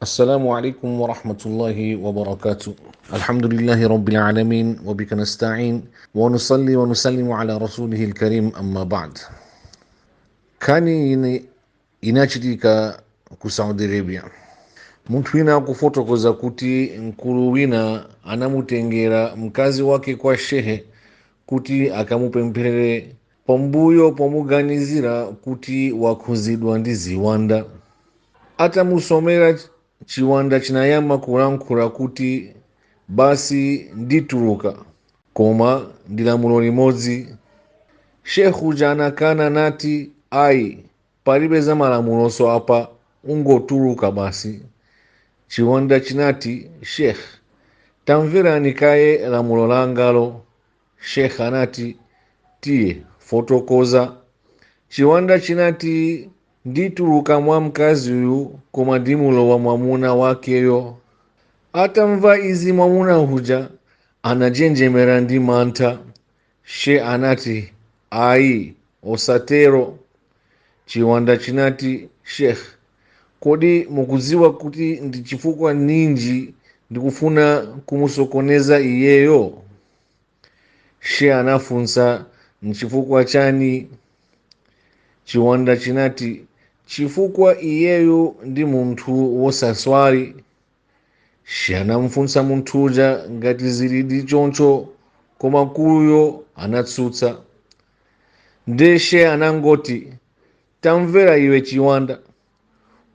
السلام عليكم ورحمة الله وبركاته. الحمد لله رب العالمين وبك نستعين ونصلي ونسلم على رسوله الكريم أما بعد. Kani inachitika ku Saudi Arabia, munthu wina akufotokoza kuti mkulu wina anamutengera mkazi wake kwa shehe kuti akamupempherere pambuyo pomuganizira kuti wakhuzidwa ndi ziwanda. Atamusomera chiwanda chinayamba kulankhula kuti basi ndituluka, koma ndi lamulo limodzi. Sheikh uja anakana nati ayi, palibe za malamuloso apa, ungotuluka basi. Chiwanda chinati Sheikh, tamverani kaye lamulo langalo. Sheikh anati tiye fotokoza. Chiwanda chinati ndituluka mwa mkazi uyu, koma ndimulowa mwamuna wakeyo. Atamva izi mwamuna uja anajenjemera ndi mantha. She anati ayi, osatero. Chiwanda chinati Sheikh, kodi mukudziwa kuti ndi chifukwa ninji ndikufuna kumusokoneza iyeyo? She anafunsa nchifukwa chani? Chiwanda chinati chifukwa iyeyo ndi munthu wosaswali. She anamfunsa munthu uja ngati zilidi choncho, koma mkuluyo anatsutsa. Nde she anangoti tamvera iwe chiwanda,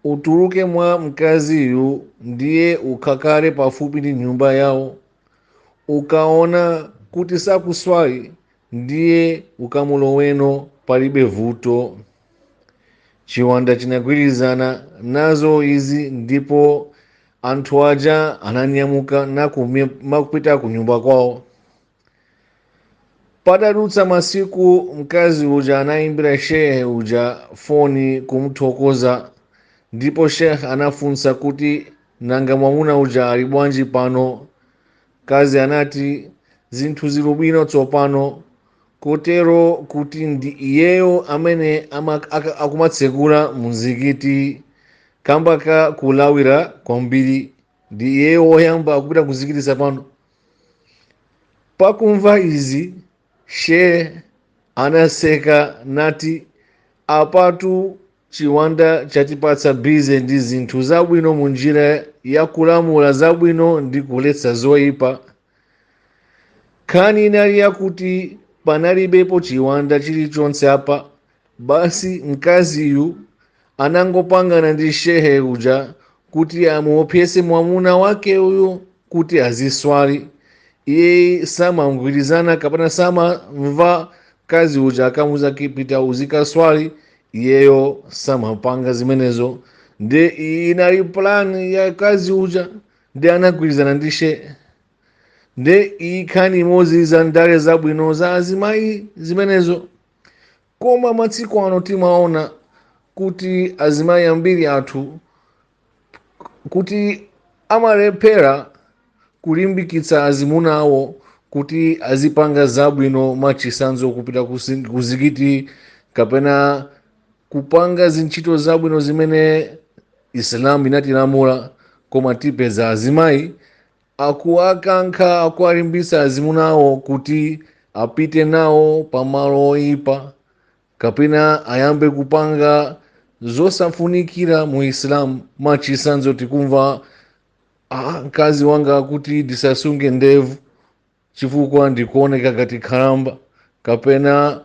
utuluke mwa mkaziyu ndiye ukhakale pafupi ndi nyumba yawo. Ukaona kuti sakuswali ndiye ukamuloweno, palibe vuto. Chiwanda chinagwirizana nazo izi, ndipo anthu aja ananyamuka nakupita ku nyumba kwawo. Patadutsa masiku, mkazi uja anayimbira shehe uja foni kumuthokoza, ndipo shehe anafunsa kuti nanga mwamuna uja ali bwanji pano. Kazi anati zinthu zili bwino tsopano, kotero kuti ndi iyeyo amene akumatsekula muzikiti kamba ka kulawira kwambiri. Ndi iyeyo woyamba akupita kuzikitisa pano. Pakumva izi, she anaseka nati apatu chiwanda chatipatsa bize ndi zinthu zabwino munjira ya kulamula zabwino ndi kuletsa zoyipa. Nkhani inali yakuti panalibepo chiwanda chilichonse apa. Basi mkaziyu anangopangana ndi shehe uja kuti amuopsese mwamuna wake uyu kuti aziswali. Iye samangwirizana kapena samamva mkazi uja akamuza kipita uzikaswali, iyeyo samapanga zimenezo. Nde inali plan ya kazi uja, nde anagwirizana ndi shehe. Nde ikhani imodzi za ndale zabwino za azimayi zimenezo. Koma matsiku ano timaona kuti azimayi ambiri athu kuti amalephera kulimbikitsa azimuna awo kuti azipanga zabwino, machisanzo kupita kuzikiti kapena kupanga zintchito zabwino zimene Islam inatilamula. Koma tipeza azimayi akuakankha, akualimbisa azimuna awo kuti apite nawo pamalo oyipa, kapena ayambe kupanga zosafunikira mu Islam. Machisanzo tikumva mkazi wanga kuti ndisasunge ndevu chifukwa ndikuoneka ngati khalamba, kapena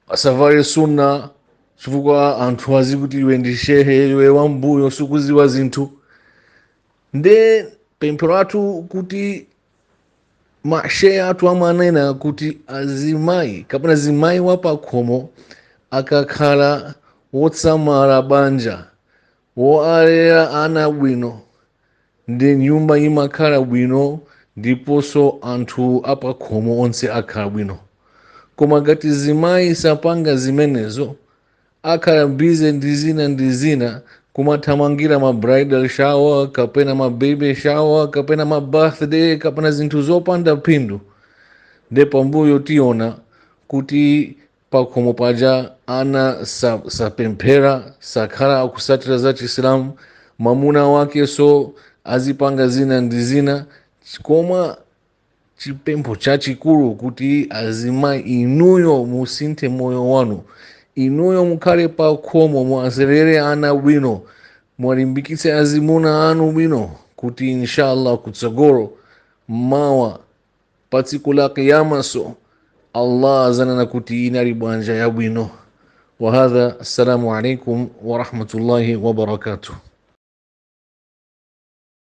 asavale sunna chifukwa anthu azikuti iwe ndi shehe, iwe wambuyo sukuziwa zinthu. Nde pemphero athu kuti mashehe athu amanena kuti azimayi kapena zimayi wapakhomo akakhala wotsamala banja, woalera ana bwino, ndi nyumba imakhala bwino, ndiponso anthu apakhomo onse akhala bwino. Koma ngati zimayi sapanga zimenezo, akhala bize ndi zina kumathamangira ma bridal shower kapena ma baby shower kapena ma birthday kapena zinthu zopanda phindu. Nde pambuyo tiona kuti pakhomo paja ana sapemphera sakhala akusatira za chisilamu, mamuna wake so azipanga zina ndi zina, koma chipempho chachikulu kuti azimayi inuyo musinthe moyo wanu, inuyo mukhale pa khomo muwazerere ana bwino, muwalimbikitse azimuna anu bwino, kuti inshallah kutsogolo mawa pa tsiku la kiyama so Allah azanena kuti inali bwanja yabwino. Wa hadha, assalamu alaikum wa rahmatullahi wa barakatuh.